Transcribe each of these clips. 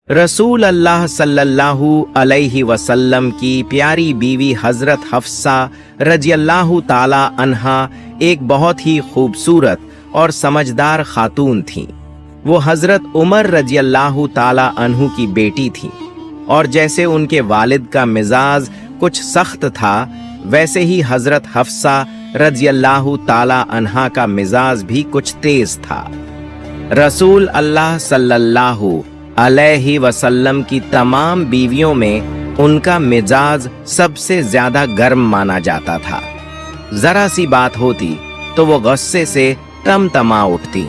रसूल अल्लाह सल्लल्लाहु अलैहि वसल्लम की प्यारी बीवी हजरत हफ्सा रजियल्लाहु ताला अन्हा एक बहुत ही खूबसूरत और समझदार खातून थीं। वो हजरत उमर रजियल्लाहु ताला अन्हु की बेटी थीं और जैसे उनके वालिद का मिजाज कुछ सख्त था, वैसे ही हजरत हफ्सा रजियल्लाहु ताला अन्हा का मिजाज भी कुछ तेज था। रसूल अल्लाह सल्लल्लाहु अलैहि वसल्लम की तमाम बीवियों में उनका मिजाज सबसे ज्यादा गर्म माना जाता था। जरा सी बात होती तो वो गुस्से से तमतमा उठती।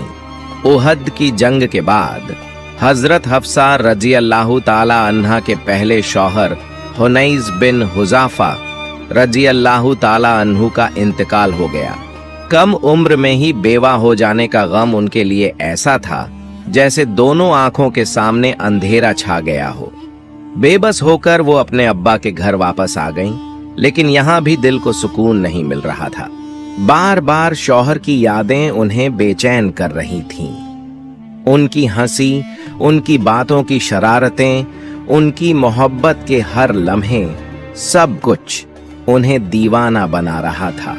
उहद की जंग के बाद हजरत हफ्सा रजियल्लाहु ताला अन्हा के पहले शौहर हुनैस बिन हुजाफा रजियल्लाहु ताला अन्हु का इंतकाल हो गया। कम उम्र में ही बेवा हो जाने का गम उनके लिए ऐसा था जैसे दोनों आंखों के सामने अंधेरा छा गया हो। बेबस होकर वो अपने अब्बा के घर वापस आ गईं, लेकिन यहाँ भी दिल को सुकून नहीं मिल रहा था। बार बार शौहर की यादें उन्हें बेचैन कर रही थीं। उनकी हंसी, उनकी बातों की शरारतें, उनकी मोहब्बत के हर लम्हे, सब कुछ उन्हें दीवाना बना रहा था।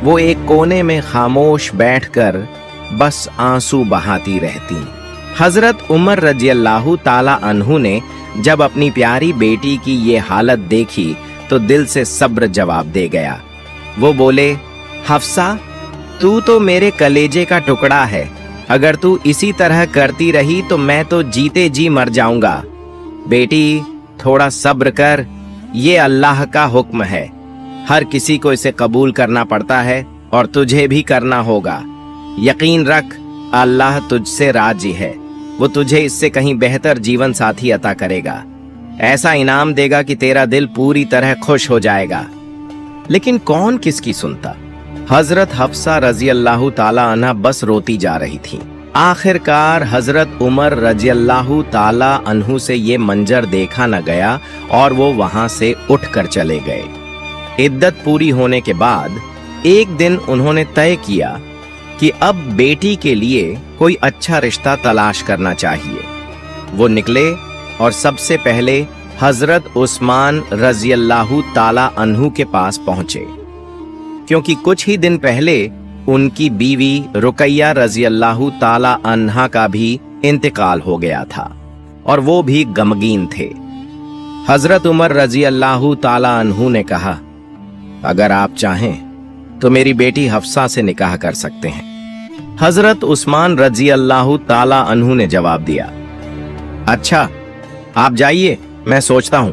वो एक कोने में खामोश बैठकर बस आंसू बहाती रहती। हजरत उमर रजियल्लाहु ताला अन्हु ने जब अपनी प्यारी बेटी की ये हालत देखी तो दिल से सब्र जवाब दे गया। वो बोले, हफ्सा, तू तो मेरे कलेजे का टुकड़ा है। अगर तू इसी तरह करती रही तो मैं तो जीते जी मर जाऊंगा। बेटी, थोड़ा सब्र कर, ये अल्लाह का हुक्म है। हर किसी को इसे कबूल करना पड़ता है और तुझे भी करना होगा। यकीन रख, अल्लाह तुझसे राजी है। वो तुझे इससे कहीं बेहतर जीवन साथी अता करेगा। ऐसा इनाम देगा कि तेरा दिल पूरी तरह खुश हो जाएगा। लेकिन कौन किसकी सुनता? हजरत हफ्सा रजियल्लाहु ताला अन्हा बस रोती जा रही थी। आखिरकार हजरत उमर रजियल्लाहु ताला अन्हु से ये मंजर देखा न गया और वो वहां से उठकर चले गए। इद्दत पूरी होने के बाद एक दिन उन्होंने तय किया कि अब बेटी के लिए कोई अच्छा रिश्ता तलाश करना चाहिए। वो निकले और सबसे पहले हजरत उस्मान रजियल्लाहु ताला अन्हु के पास पहुंचे, क्योंकि कुछ ही दिन पहले उनकी बीवी रुकैया रजियल्लाहु ताला अन्हा का भी इंतकाल हो गया था और वो भी गमगीन थे। हजरत उमर रजियल्लाहु ताला अन्हु ने कहा, अगर आप चाहें तो मेरी बेटी हफ्सा से निकाह कर सकते हैं। हजरत उस्मान रजियल्लाहु ताला अन्हु ने जवाब दिया, अच्छा, आप जाइए, मैं सोचता हूं।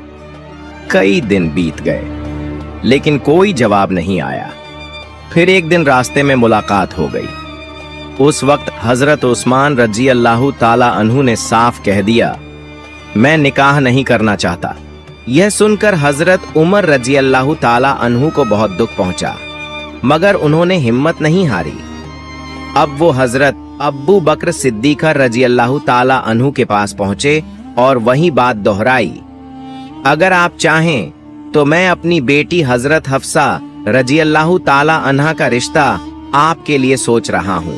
कई दिन बीत गए लेकिन कोई जवाब नहीं आया। फिर एक दिन रास्ते में मुलाकात हो गई। उस वक्त हजरत उस्मान रजियल्लाहु ताला अन्हु ने साफ कह दिया, मैं निकाह नहीं करना चाहता। यह सुनकर हजरत उमर रजियल्लाहु ताला अन्हु को बहुत दुख पहुंचा, मगर उन्होंने हिम्मत नहीं हारी। अब वो हजरत अब्बू बकर सिद्दीका रजियल्लाहु ताला अन्हु के पास पहुंचे और वही बात दोहराई, अगर आप चाहें तो मैं अपनी बेटी हजरत हफ्सा रजियल्लाहु ताला अन्हा का रिश्ता आपके लिए सोच रहा हूं।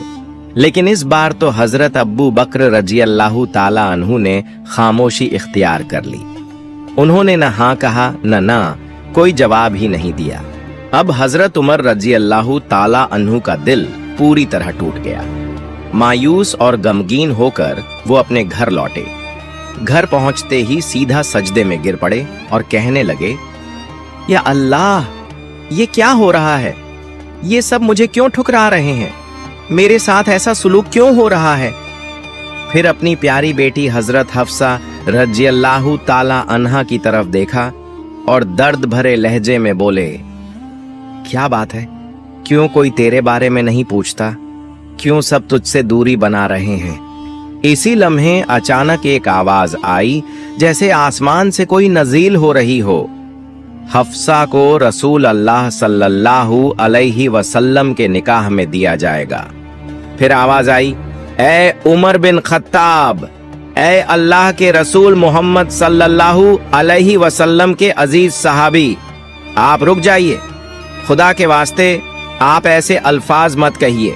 लेकिन इस बार तो हजरत अब्बू बकर रजियल्लाहु ताला अन्हु ने खामोशी इख्तियार कर ली। उन्होंने न हाँ कहा न ना, कोई जवाब ही नहीं दिया। अब हजरत उमर रजियल्लाहु ताला अन्हु का दिल पूरी तरह टूट गया। मायूस और गमगीन होकर वो अपने घर लौटे। घर पहुंचते ही सीधा सजदे में गिर पड़े और कहने लगे, या अल्लाह, ये क्या हो रहा है? ये सब मुझे क्यों ठुकरा रहे हैं? मेरे साथ ऐसा सुलूक क्यों हो रहा है? फिर अपनी प्यारी बेटी हजरत हफ्सा रजियल्लाहु ताला अन्हा की तरफ देखा और दर्द भरे लहजे में बोले, क्या बात है? क्यों कोई तेरे बारे में नहीं पूछता? क्यों सब तुझसे दूरी बना रहे हैं? इसी लम्हे अचानक एक आवाज आई जैसे आसमान से कोई नजील हो रही हो। हफ्सा को रसूल अल्लाह सल्लल्लाहु अलैहि वसल्लम के निकाह में दिया जाएगा। फिर आवाज आई, ए उमर बिन खत्ताब, ए अल्लाह के रसूल मोहम्मद सल्लल्लाहु अलैहि वसल्लम के अजीज सहाबी, आप रुक जाइए। खुदा के वास्ते आप ऐसे अल्फाज मत कहिए।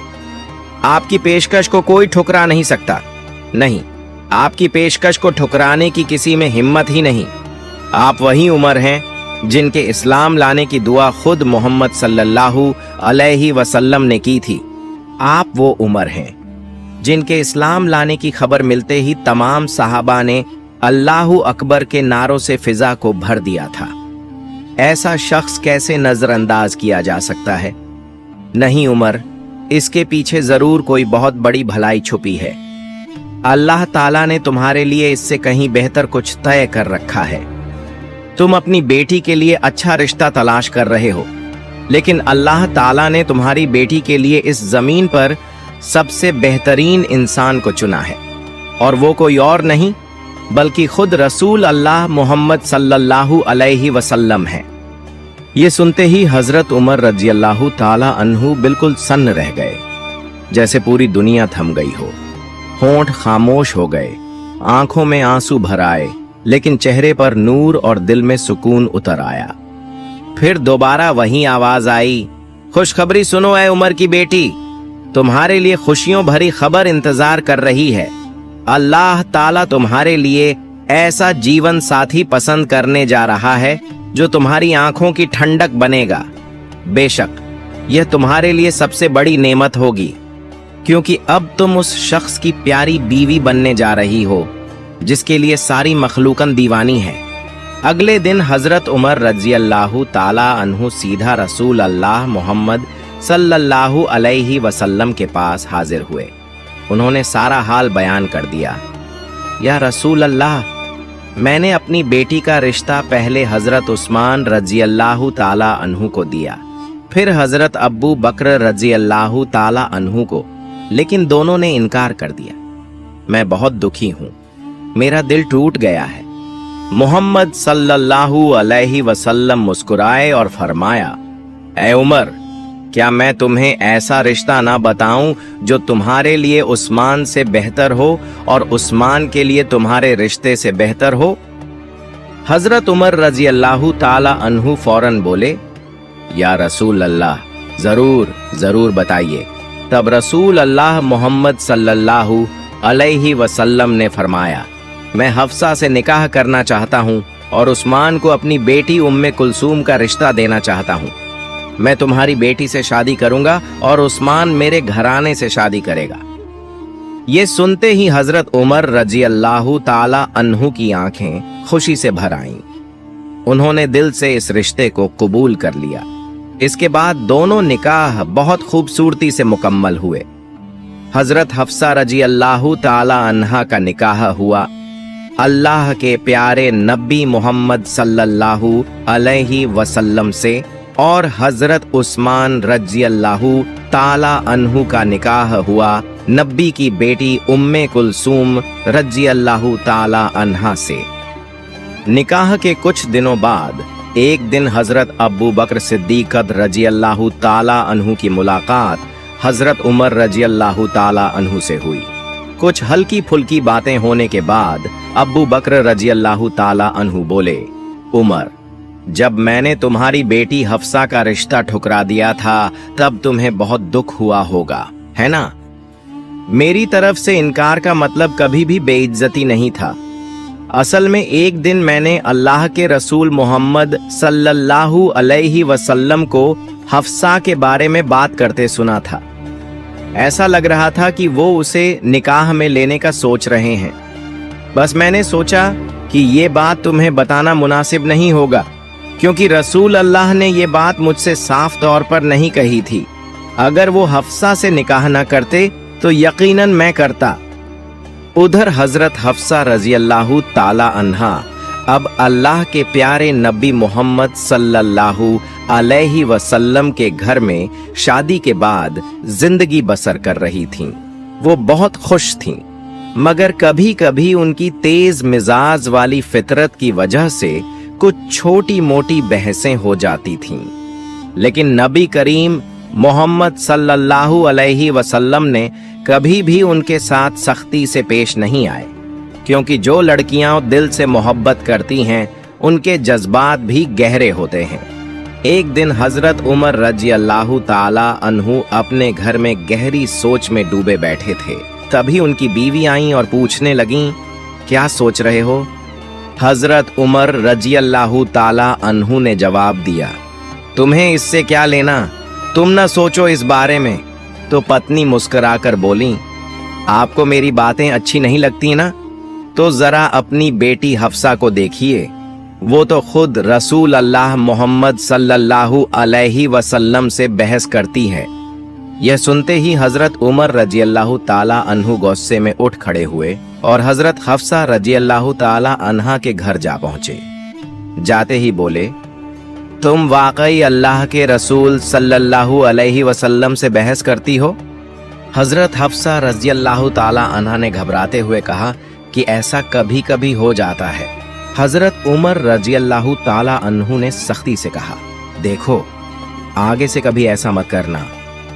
आपकी पेशकश को कोई ठुकरा नहीं सकता। नहीं, आपकी पेशकश को ठुकराने की किसी में हिम्मत ही नहीं। आप वही उमर हैं जिनके इस्लाम लाने की दुआ खुद मोहम्मद सल्लल्लाहु अलैहि वसल्लम ने की थी। आप वो उमर हैं जिनके इस्लाम लाने की खबर मिलते ही तमाम सहाबा ने अल्लाहु अकबर के नारों से फिजा को भर दिया था। ऐसा शख्स कैसे नजरअंदाज किया जा सकता है? नहीं उमर, इसके पीछे जरूर कोई बहुत बड़ी भलाई छुपी है। अल्लाह ताला ने तुम्हारे लिए इससे कहीं बेहतर कुछ तय कर रखा है। तुम अपनी बेटी के लिए अच्छा रिश्ता तलाश कर रहे हो, लेकिन अल्लाह ताला ने तुम्हारी बेटी के लिए इस जमीन पर सबसे बेहतरीन इंसान को चुना है, और वो कोई और नहीं बल्कि खुद रसूल अल्लाह मोहम्मद सल्लल्लाहु अलैहि वसल्लम है। ये सुनते ही हजरत उमर रजी अल्लाह ताला अन्हु बिल्कुल सन्न रह गए, जैसे पूरी दुनिया थम गई हो। होंठ खामोश हो गए, आंखों में आंसू भर आए, लेकिन चेहरे पर नूर और दिल में सुकून उतर आया। फिर दोबारा वही आवाज आई, खुशखबरी सुनो ऐ उमर की बेटी, तुम्हारे लिए खुशियों भरी खबर इंतजार कर रही है। अल्लाह ताला तुम्हारे लिए ऐसा जीवन साथी पसंद करने जा रहा है जो तुम्हारी आंखों की ठंडक बनेगा। बेशक यह तुम्हारे लिए सबसे बड़ी नेमत होगी, क्योंकि अब तुम उस शख्स की प्यारी बीवी बनने जा रही हो जिसके लिए सारी मखलूकन दीवानी है। अगले दिन हजरत उमर रजी अल्लाह ताला अन्हु सीधा रसूल अल्लाह मोहम्मद सल्लल्लाहु अलैहि वसल्लम के पास हाजिर हुए। उन्होंने सारा हाल बयान कर दिया। या रसूल अल्लाह, मैंने अपनी बेटी का रिश्ता पहले हजरत उस्मान रजी अल्लाह ताला अन्हु को दिया, फिर हजरत अब्बू बकर रजी अल्लाह ताला अन्हु को, लेकिन दोनों ने इनकार कर दिया। मैं बहुत दुखी हूं, मेरा दिल टूट गया है। मोहम्मद सल्लल्लाहु अलैहि वसल्लम मुस्कुराए और फरमाया, ऐ उमर, क्या मैं तुम्हें ऐसा रिश्ता ना बताऊं जो तुम्हारे लिए उस्मान से बेहतर हो और उस्मान के लिए तुम्हारे रिश्ते से बेहतर हो? हजरत उमर रजी अल्लाह ताला अन्हु फौरन बोले, या रसूल अल्लाह, जरूर जरूर बताइए। तब रसूल अल्लाह मोहम्मद सल्लल्लाहु अलैहि वसल्लम ने फरमाया, मैं हफ्सा से निकाह करना चाहता हूं और उस्मान को अपनी बेटी उम्मे कुलसूम का रिश्ता देना चाहता हूं। मैं तुम्हारी बेटी से शादी करूंगा और उस्मान मेरे घराने से शादी करेगा। ये सुनते ही हजरत उमर रजी अल्लाह ताला अन्हु की आंखें खुशी से भर आईं। उन्होंने दिल से इस रिश्ते को कबूल कर लिया। इसके बाद दोनों निकाह बहुत खूबसूरती से मुकम्मल हुए। हजरत हफ्सा रजी अल्लाह ताला अन्हा का निकाह हुआ अल्लाह के प्यारे नबी मोहम्मद सल्लल्लाहु अलैहि वसल्लम से, और हजरत उस्मान रजी अल्लाहु ताला अन्हु का निकाह हुआ नबी की बेटी उम्मे कुलसूम रजी अल्लाहु ताला अन्हा से। निकाह के कुछ दिनों बाद एक दिन हजरत अबू बकर सिद्दीक़ रजी अल्लाहु ताला अन्हु की मुलाकात हजरत उमर रजी अल्लाहु ताला अन्हु से हुई। कुछ हल्की फुल्की बातें होने के बाद अबू बकर रजी अल्लाहु ताला अन्हु बोले, उमर, जब मैंने तुम्हारी बेटी हफ्सा का रिश्ता ठुकरा दिया था तब तुम्हें बहुत दुख हुआ होगा, है ना? मेरी तरफ से इनकार का मतलब कभी भी बेइज्जती नहीं था। असल में एक दिन मैंने अल्लाह के रसूल मोहम्मद सल्लल्लाहु अलैहि वसल्लम को हफ्सा के बारे में बात करते सुना था। ऐसा लग रहा था कि वो उसे निकाह में लेने का सोच रहे हैं। बस मैंने सोचा कि ये बात तुम्हें बताना मुनासिब नहीं होगा, क्योंकि रसूल अल्लाह ने ये बात मुझसे साफ तौर पर नहीं कही थी। अगर वो हफ्सा से निकाह न करते तो यकीनन मैं करता। उधर हजरत हफ्सा रजी अल्लाह ताला अन्हा अब अल्लाह के प्यारे नबी मोहम्मद सल्लल्लाहु अलैहि वसल्लम के घर में शादी के बाद जिंदगी बसर कर रही थीं। वो बहुत खुश थीं, मगर कभी कभी उनकी तेज मिजाज वाली फितरत की वजह से कुछ छोटी मोटी बहसें हो जाती थीं। लेकिन नबी करीम मोहम्मद सल्लल्लाहु अलैहि वसल्लम ने कभी भी उनके साथ सख्ती से पेश नहीं आए, क्योंकि जो लड़कियां दिल से मोहब्बत करती हैं उनके जज्बात भी गहरे होते हैं। एक दिन हजरत उमर रजी अल्लाह ताला अन्हु अपने घर में गहरी सोच में डूबे बैठे थे। तभी उनकी बीवी आईं और पूछने लगीं, क्या सोच रहे हो? हजरत उमर रजियल्लाहु ताला अन्हु ने जवाब दिया, तुम्हें इससे क्या लेना, तुम न सोचो इस बारे में। तो पत्नी मुस्कुराकर बोली, आपको मेरी बातें अच्छी नहीं लगती ना? तो जरा अपनी बेटी हफ्सा को देखिए, वो तो खुद रसूल अल्लाह मोहम्मद सल्लल्लाहु अलैहि वसल्लम से बहस करती है। यह सुनते ही हजरत उमर रजियल्लाहु ताला अन्हु गुस्से में उठ खड़े हुए और हजरत हफ्सा रजियल्लाहु ताला अन्हा के घर जा पहुंचे। जाते ही बोले, तुम वाकई अल्लाह के रसूल सल्लल्लाहु अलैहि वसल्लम से बहस करती हो? हजरत हफ्सा रजियल्लाहु ताला अन्हा ने घबराते हुए कहा कि ऐसा कभी कभी हो जाता है। हजरत उमर रजियल्लाहु ताला अन्हु ने सख्ती से कहा, देखो आगे से कभी ऐसा मत करना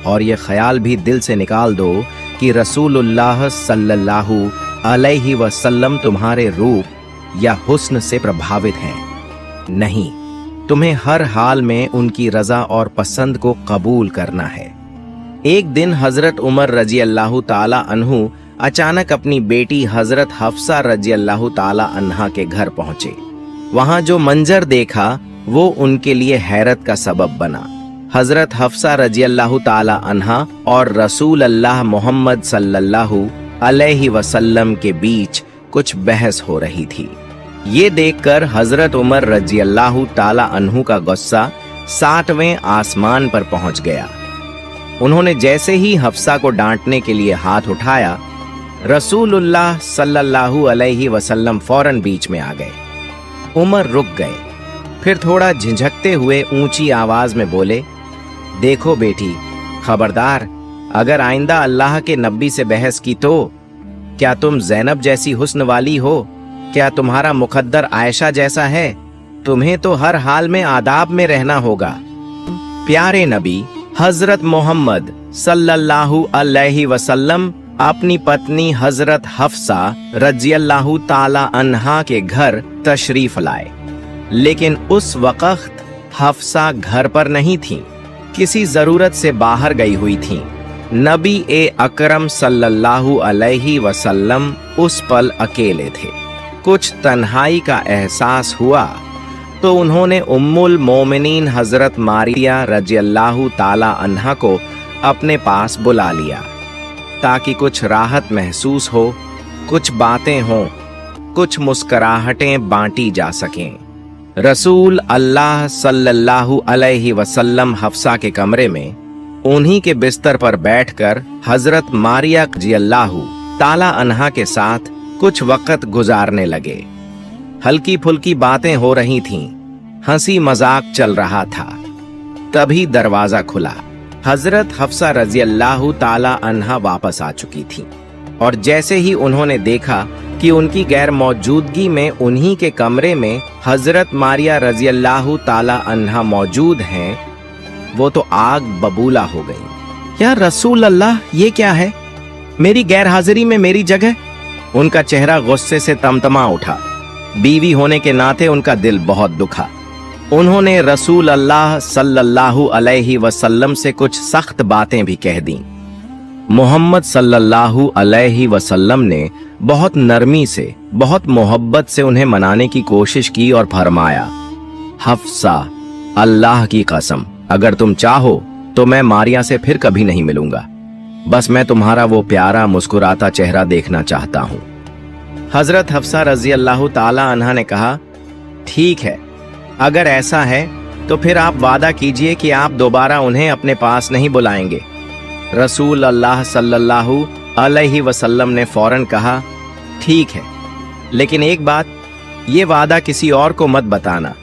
और ये ख्याल भी दिल से निकाल दो कि रसूलुल्लाह सल्लल्लाहु अलैहि वसल्लम तुम्हारे रूप या हुस्न से प्रभावित हैं। नहीं, तुम्हें हर हाल में उनकी रजा और पसंद को कबूल करना है। एक दिन हजरत उमर रजियल्लाहु ताला अन्हु अचानक अपनी बेटी हजरत हफ्सा रजियल्लाहु ताला अन्हा के घर पहुंचे। वहां जो मंजर देखा वो उनके लिए हैरत का सबब बना। हजरत हफ्सा रजियल्लाहु ताला अन्हा और रसूल अल्लाह मोहम्मद सल्लल्लाहु अलैहि वसल्लम के बीच कुछ बहस हो रही थी। ये देखकर हजरत उमर रजियल्लाहु ताला अन्हु का गुस्सा 60वें आसमान पर पहुंच गया। उन्होंने जैसे ही हफ्सा को डांटने के लिए हाथ उठाया, रसूलुल्लाह सल्लल्लाहु अलैहि वसल्लम फौरन बीच में आ गए। उमर रुक गए, फिर थोड़ा झिझकते हुए ऊंची आवाज में बोले, देखो बेटी, खबरदार, अगर आइंदा अल्लाह के नबी से बहस की तो क्या तुम ज़ैनब जैसी हुस्न वाली हो? क्या तुम्हारा मुकद्दर आयशा जैसा है? तुम्हें तो हर हाल में आदाब में रहना होगा। प्यारे नबी हजरत मोहम्मद सल्लल्लाहु अलैहि वसल्लम अपनी पत्नी हजरत हफ्सा रजियल्लाहु ताला अन्हा के घर तशरीफ लाए, लेकिन उस वक्त हफ्सा घर पर नहीं थी, किसी जरूरत से बाहर गई हुई थी। नबी ए अकरम सल्लल्लाहु अलैहि वसल्लम उस पल अकेले थे। कुछ तन्हाई का एहसास हुआ तो उन्होंने उम्मुल मोमिनीन हजरत मारिया रजियल्लाहु ताला अन्हा को अपने पास बुला लिया ताकि कुछ राहत महसूस हो, कुछ बातें हों, कुछ मुस्कुराहटें बांटी जा सकें। रसूल अल्लाह सल्लल्लाहु अलैहि वसल्लम हफ्सा के कमरे में उन्हीं के बिस्तर पर बैठकर हजरत मारिया रज़ियल्लाहु ताला अन्हा के साथ कुछ वक्त गुजारने लगे। हल्की फुल्की बातें हो रही थीं, हंसी मजाक चल रहा था। तभी दरवाजा खुला। हजरत हफ्सा रज़ियल्लाहु ताला अन्हा वापस आ चुकी थी और जैसे ही उन्होंने देखा कि उनकी गैर मौजूदगी में उन्हीं के कमरे में हजरत मारिया रज़ियल्लाहु ताला अन्हा मौजूद हैं, वो तो आग बबूला हो गई। या रसूल अल्लाह, ये क्या है? मेरी गैर हाजिरी में मेरी जगह? उनका चेहरा गुस्से से तमतमा उठा। बीवी होने के नाते उनका दिल बहुत दुखा। उन्होंने रसूल अल्लाह सल्लल्लाहु अलैहि वसल्लम से कुछ सख्त बातें भी कह दी। मोहम्मद सल्लल्लाहु अलैहि वसल्लम ने बहुत नरमी से, बहुत मोहब्बत से उन्हें मनाने की कोशिश की और फरमाया, हफ्सा, अल्लाह की कसम, अगर तुम चाहो तो मैं मारिया से फिर कभी नहीं मिलूंगा। बस मैं तुम्हारा वो प्यारा मुस्कुराता चेहरा देखना चाहता हूँ। हजरत हफ्सा रज़ियल्लाहु ताला अन्हा ने कहा, ठीक है, अगर ऐसा है तो फिर आप वादा कीजिए कि आप दोबारा उन्हें अपने पास नहीं बुलाएंगे। रसूल अल्लाह सल्लल्लाहु अलैहि वसल्लम ने फौरन कहा, ठीक है, लेकिन एक बात, ये वादा किसी और को मत बताना।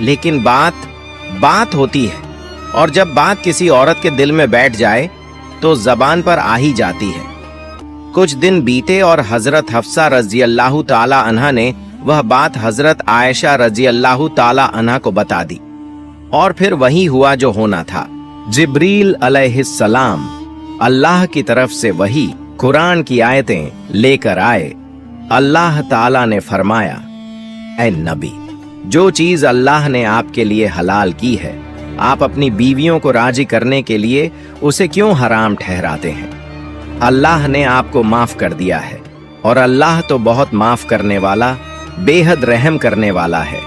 लेकिन बात होती है, और जब बात किसी औरत के दिल में बैठ जाए तो जबान पर आ ही जाती है। कुछ दिन बीते और हजरत हफ्सा रज़ियल्लाहु ताला अन्हा ने वह बात हजरत आयशा रज़ियल्लाहु ताला अन्हा को बता दी, और फिर वही हुआ जो होना था। जिब्रील अलैहिस्सलाम अल्लाह की तरफ से वही कुरान की आयतें लेकर आए। अल्लाह ताला ने फरमाया, ऐ नबी, जो चीज अल्लाह ने आपके लिए हलाल की है, आप अपनी बीवियों को राजी करने के लिए उसे क्यों हराम ठहराते हैं? अल्लाह ने आपको माफ कर दिया है और अल्लाह तो बहुत माफ करने वाला, बेहद रहम करने वाला है।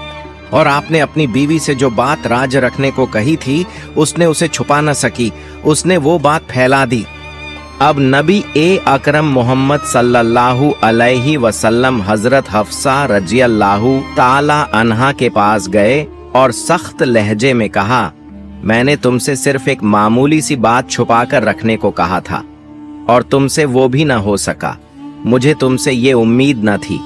और आपने अपनी बीवी से जो बात राज रखने को कही थी, उसने उसे छुपा न सकी, उसने वो बात फैला दी। अब नबी अकरम मोहम्मद सल्लल्लाहु अलैहि वसल्लम हजरत हफ्सा रजियल्लाहु ताला अन्हा के पास गए और सख्त लहजे में कहा, मैंने तुमसे सिर्फ एक मामूली सी बात छुपा कर रखने को कहा था और तुमसे वो भी न हो सका। मुझे तुमसे ये उम्मीद न थी।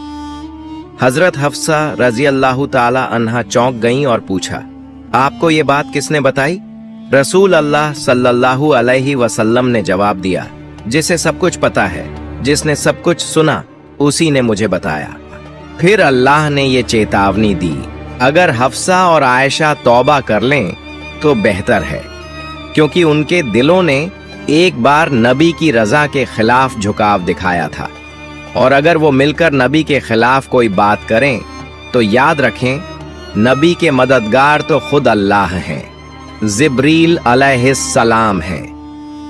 हजरत हफ्सा रजियल्लाहु ताला अन्हा चौंक गईं और पूछा, आपको ये बात किसने बताई? रसूल अल्लाह सल्लल्लाहु अलैहि वसल्लम ने जवाब दिया, जिसे सब कुछ पता है, जिसने सब कुछ सुना, उसी ने मुझे बताया। फिर अल्लाह ने ये चेतावनी दी, अगर हफ्सा और आयशा तौबा कर लें तो बेहतर है, क्योंकि उनके दिलों ने एक बार नबी की रजा के खिलाफ झुकाव दिखाया था, और अगर वो मिलकर नबी के खिलाफ कोई बात करें तो याद रखें, नबी के मददगार तो खुद अल्लाह हैं, जिब्रील अलैहिस्सलाम हैं,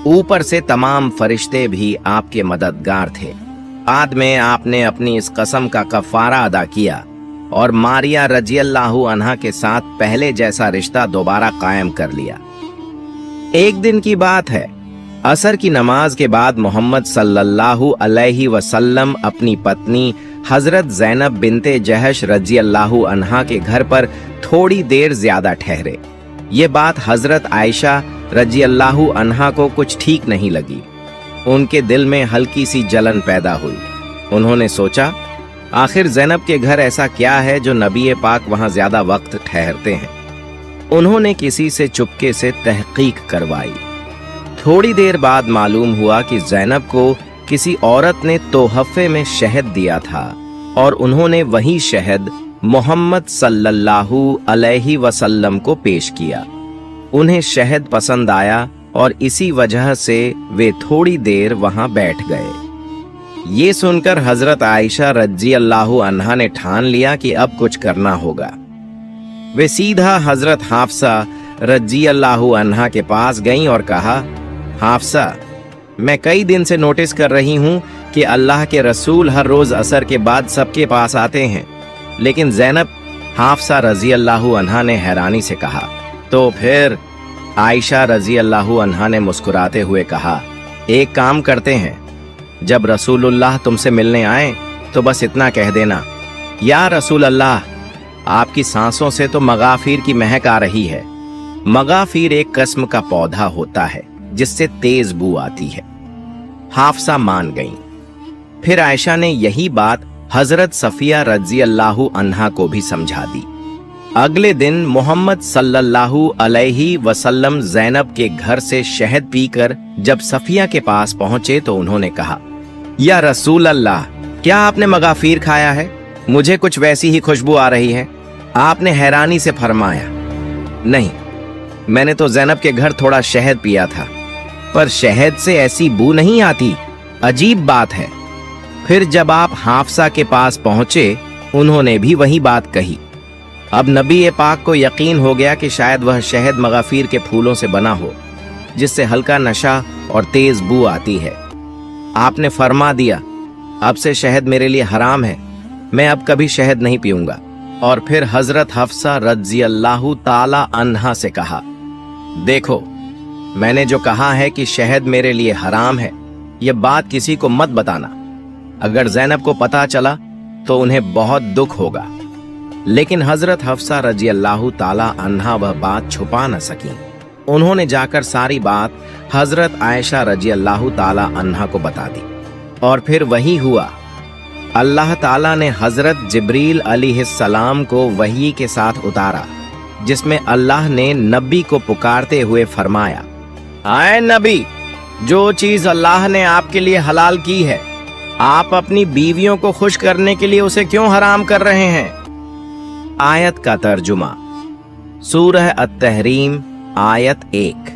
ऊपर से तमाम फरिश्ते भी आपके मददगार थे। बाद में आपने अपनी इस कसम का कफारा अदा किया और मारिया रजियल्लाहु अन्हा के साथ पहले जैसा रिश्ता दोबारा कायम कर लिया। एक दिन की बात है, असर की नमाज के बाद मोहम्मद सल्लल्लाहु अलैहि वसल्लम अपनी पत्नी हजरत ज़ैनब बिनते जहश रजियल्लाहु अन्हा के घर पर थोड़ी देर ज्यादा ठहरे। ये बात हजरत आयशा रजियल्लाहु अन्हा को कुछ ठीक नहीं लगी। उनके दिल में हल्की सी जलन पैदा हुई। उन्होंने सोचा, आखिर ज़ैनब के घर ऐसा क्या है जो नबी पाक वहां ज्यादा वक्त ठहरते हैं। उन्होंने किसी से चुपके से तहकीक करवाई। थोड़ी देर बाद मालूम हुआ कि ज़ैनब को किसी औरत ने तोहफे में शहद दिया था और उन्होंने वही शहद मोहम्मद सल्लल्लाहु अलैहि वसल्लम को पेश किया। उन्हें शहद पसंद आया और इसी वजह से वे थोड़ी देर वहां बैठ गए। ये सुनकर हजरत आयशा रज़ियल्लाहु अन्हा ने ठान लिया कि अब कुछ करना होगा। वे सीधा हजरत हाफसा रज़ियल्लाहु अन्हा के पास गईं और कहा, हाफसा, मैं कई दिन से नोटिस कर रही हूं कि अल्लाह के रसूल हर रोज असर के बाद सबके पास आते हैं, लेकिन ज़ैनब। हाफसा रज़ियल्लाहु अन्हा ने हैरानी से कहा। तो फिर? आयशा रज़ियल्लाहु अन्हा ने मुस्कुराते हुए कहा, एक काम करते हैं, जब रसूलुल्लाह तुमसे मिलने आए तो बस इतना कह देना, या रसूल अल्लाह, आपकी सांसों से तो मगाफिर की महक आ रही है। मगाफिर एक किस्म का पौधा होता है जिससे तेज बू आती है। हाफसा मान गईं। फिर आयशा ने यही बात हजरत सफिया रज़ियल्लाहु अन्हा को भी समझा दी। अगले दिन मोहम्मद सल्लल्लाहु अलैहि वसल्लम ज़ैनब के घर से शहद पीकर जब सफिया के पास पहुंचे तो उन्होंने कहा, या रसूल अल्लाह, क्या आपने मगाफिर खाया है? मुझे कुछ वैसी ही खुशबू आ रही है। आपने हैरानी से फरमाया, नहीं, मैंने तो ज़ैनब के घर थोड़ा शहद पिया था, पर शहद से ऐसी बू नहीं आती। अजीब बात है। फिर जब आप हाफसा के पास पहुंचे, उन्होंने भी वही बात कही। अब नबी पाक को यकीन हो गया कि शायद वह शहद मगाफिर के फूलों से बना हो, जिससे हल्का नशा और तेज बू आती है। आपने फरमा दिया, अब से शहद मेरे लिए हराम है, मैं अब कभी शहद नहीं पीऊंगा। और फिर हजरत हफ्सा रज़ियल्लाहु ताला अन्हा से कहा, देखो, मैंने जो कहा है कि शहद मेरे लिए हराम है, यह बात किसी को मत बताना। अगर ज़ैनब को पता चला तो उन्हें बहुत दुख होगा। लेकिन हजरत हफ्सा रज़ियल्लाहु ताला अन्हा वह बात छुपा न सकी। उन्होंने जाकर सारी बात हजरत आयशा रज़ियल्लाहु ताला अन्हा को बता दी। और फिर वही हुआ। अल्लाह ताला ने हजरत जिब्रील अलैहिस्सलाम को वही के साथ उतारा, जिसमें अल्लाह ने नबी को पुकारते हुए फरमाया, आए नबी, जो चीज अल्लाह ने आपके लिए हलाल की है, आप अपनी बीवियों को खुश करने के लिए उसे क्यों हराम कर रहे हैं? आयत का तर्जुमा। सूरह अत-तहरीम आयत 1।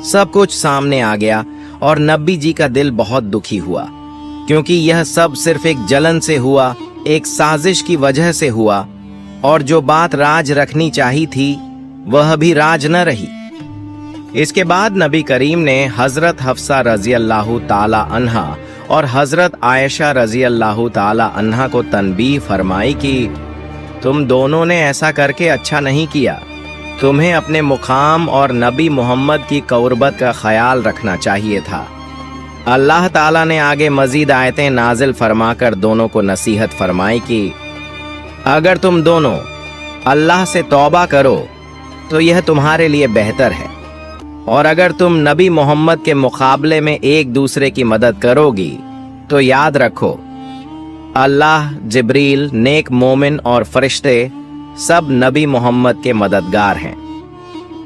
सब कुछ सामने आ गया और नबी जी का दिल बहुत दुखी हुआ, क्योंकि यह सब सिर्फ एक जलन से हुआ, एक साजिश की वजह से हुआ, और जो बात राज रखनी चाहिए थी वह भी राज न रही। इसके बाद नबी करीम ने हजरत हफ्सा रजी अल्लाह ताला अन्हा और हजरत आयशा रजी अल्लाह ताला अन्हा को तनबीह फरमाई कि तुम दोनों ने ऐसा करके अच्छा नहीं किया, तुम्हें अपने मुकाम और नबी मोहम्मद की कुर्बत का ख्याल रखना चाहिए था। अल्लाह ताला ने आगे मजीद आयतें नाजिल फरमाकर दोनों को नसीहत फरमाई कि अगर तुम दोनों अल्लाह से तौबा करो तो यह तुम्हारे लिए बेहतर है, और अगर तुम नबी मोहम्मद के मुकाबले में एक दूसरे की मदद करोगी तो याद रखो अल्लाह, जिब्रील, नेक मोमिन और फरिश्ते सब नबी मोहम्मद के मददगार हैं।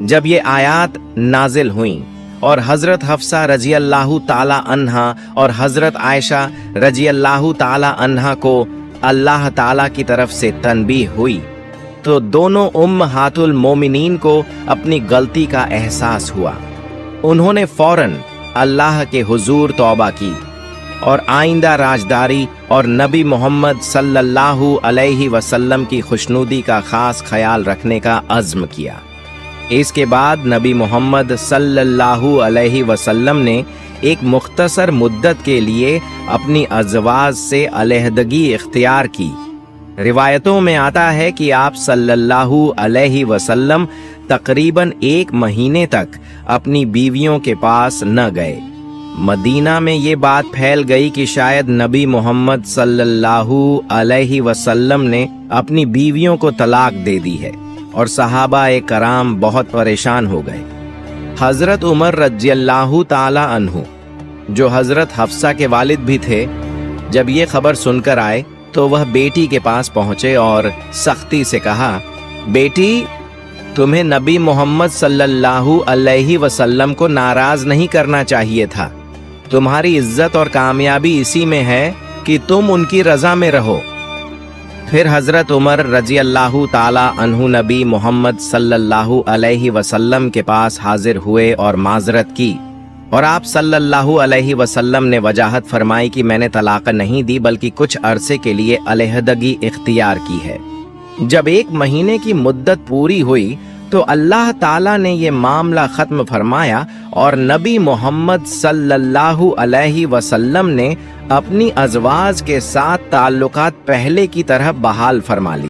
जब ये आयात नाजिल हुई और हजरत हफ्सा रजी अल्लाह ताला अन्हा और हजरत आयशा रजी अल्लाह ताला अन्हा को अल्लाह ताला की तरफ से तनबीह हुई तो दोनों उम्महातुल मोमिनीन को अपनी गलती का एहसास हुआ। उन्होंने फौरन अल्लाह के हुजूर तौबा की और आइंदा राजदारी और नबी मोहम्मद सल्लल्लाहु अलैहि वसल्लम की खुशनुदी का खास ख्याल रखने का अज़्म किया। इसके बाद नबी मोहम्मद सल्लल्लाहु अलैहि वसल्लम ने एक मुख्तसर मुद्दत के लिए अपनी अज़वाज से अलहदगी इख्तियार की। रिवायतों में आता है कि आप सल्लल्लाहु अलैहि वसल्लम तकरीबन 1 महीने तक अपनी बीवियों के पास न गए। मदीना में ये बात फैल गई कि शायद नबी मोहम्मद सल्लल्लाहु अलैहि वसल्लम ने अपनी बीवियों को तलाक दे दी है, और सहाबा कराम बहुत परेशान हो गए। हजरत उमर रज़ियल्लाहु ताला अन्हु, जो हजरत हफ्सा के वालिद भी थे, जब ये खबर सुनकर आए तो वह बेटी के पास पहुंचे और सख्ती से कहा, बेटी, तुम्हें नबी मोहम्मद सल्लल्लाहु अलैहि वसल्लम को नाराज नहीं करना चाहिए था। तुम्हारी इज्जत और कामयाबी इसी में है कि तुम उनकी रजा में रहो। फिर हजरत उमर रजी अल्लाह ताला अन्हु नबी मोहम्मद सल्लल्लाहु अलैहि वसल्लम के पास हाजिर हुए और माजरत की, और आप सल्लल्लाहु अलैहि वसल्लम ने वजाहत फरमाई कि मैंने तलाक नहीं दी बल्कि कुछ अरसे के लिए अलहदगी इख्तियार की है। जब 1 महीने की मुद्दत पूरी हुई तो अल्लाह ताला ने ये मामला खत्म फरमाया और नबी मोहम्मद सल्लल्लाहु अलैहि वसल्लम ने अपनी अज़वाज के साथ ताल्लुकात पहले की तरह बहाल फरमा ली।